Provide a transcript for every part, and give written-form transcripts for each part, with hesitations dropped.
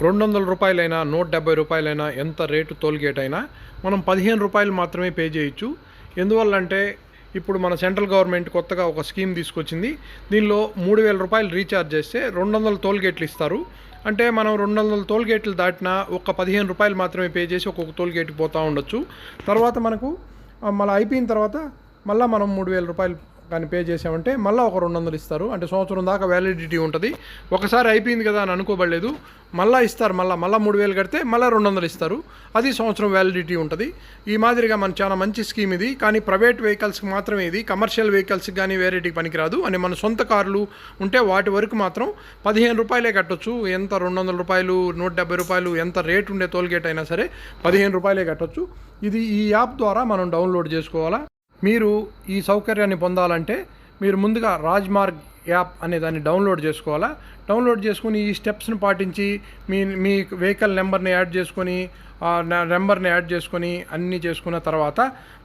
రూ. 200 రూ. 170 ఎంత రేటు టోల్ గేట్ అయినా మనం రూ. 15 మాత్రమే పే చేయొచ్చు. ఎందువల్లంటే ఇప్పుడు మన సెంట్రల్ గవర్నమెంట్ కొత్తగా ఒక స్కీమ్ తీసుకొచ్చింది. దీనిలో రూ. 3000 రీఛార్జ్ చేస్తే 200 టోల్ గేట్లు ఇస్తారు. అంటే మనం 200 టోల్ గేట్లు దాటినా ఒక రూ. 15 మాత్రమే పే చేసి ఒక్కొక్క టోల్ గేట్కి పోతూ ఉండొచ్చు. తర్వాత మనకు మళ్ళీ అయిపోయిన తర్వాత మళ్ళీ మనం రూ. 3000 కానీ పే చేసామంటే మళ్ళీ ఒక 200 ఇస్తారు. అంటే సంవత్సరం దాకా వ్యాలిడిటీ ఉంటుంది. ఒకసారి అయిపోయింది కదా అని అనుకోబడలేదు, మళ్ళీ ఇస్తారు. మళ్ళీ 3000 కడితే మళ్ళీ 200 ఇస్తారు. అది సంవత్సరం వ్యాలిడిటీ ఉంటుంది. ఈ మాదిరిగా మన చాలా మంచి స్కీమ్ ఇది. కానీ ప్రైవేట్ వెహికల్స్కి మాత్రమే ఇది, కమర్షియల్ వెహికల్స్కి కానీ వేరేటికి పనికిరాదు. అని మన సొంత కార్లు ఉంటే వాటి వరకు మాత్రం రూ. 15 కట్టొచ్చు. ఎంత రూ. 200 రూ. 170 ఎంత రేట్ ఉండే టోల్గేట్ అయినా సరే రూ. 15 కట్టొచ్చు. ఇది ఈ యాప్ ద్వారా మనం డౌన్లోడ్ చేసుకోవాలా. మీరు ఈ సౌకర్యాన్ని పొందాలంటే మీరు ముందుగా రాజ్మార్గ్ యాప్ అనే దాన్ని డౌన్లోడ్ చేసుకోవాలా. డౌన్లోడ్ చేసుకుని ఈ స్టెప్స్ని పాటించి మీ వెహికల్ నెంబర్ని యాడ్ చేసుకొని నెంబర్ని యాడ్ చేసుకొని అన్నీ చేసుకున్న తర్వాత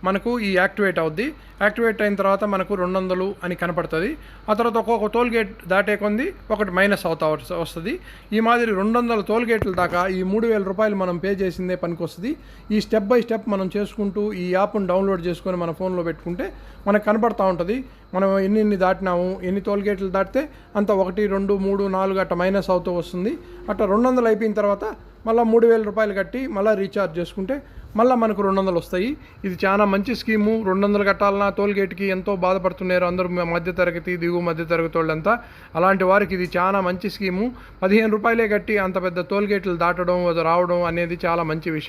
మనకు ఈ యాక్టివేట్ అవుద్ది. యాక్టివేట్ అయిన తర్వాత మనకు 200 అని కనపడుతుంది. ఆ తర్వాత ఒక్కొక్క టోల్ గేట్ దాటే కొంది ఒకటి మైనస్ అవుతా వస్తుంది. ఈ మాదిరి 200 టోల్ గేట్ల దాకా ఈ రూ. 3000 మనం పే చేసిందే పనికి వస్తుంది. ఈ స్టెప్ బై స్టెప్ మనం చేసుకుంటూ ఈ యాప్ను డౌన్లోడ్ చేసుకొని మన ఫోన్లో పెట్టుకుంటే మనకు కనపడతా ఉంటుంది. మనం ఎన్ని దాటినాము, ఎన్ని టోల్ గేట్లు దాటితే అంత 1, 2, 3, 4 అట్లా మైనస్ అవుతూ వస్తుంది. అట్లా 200 అయిపోయిన తర్వాత మళ్ళీ రూ. 3000 కట్టి మళ్ళీ రీఛార్జ్ చేసుకుంటే మళ్ళీ మనకు 200 వస్తాయి. ఇది చాలా మంచి స్కీము. 200 కట్టాలన్నా టోల్ గేట్కి ఎంతో బాధపడుతున్నారు అందరూ, మధ్యతరగతి దిగువ మధ్యతరగతి వాళ్ళంతా. అలాంటి వారికి ఇది చాలా మంచి స్కీము. రూ. 15 కట్టి అంత పెద్ద టోల్ గేట్లు దాటడం రావడం అనేది చాలా మంచి విషయం.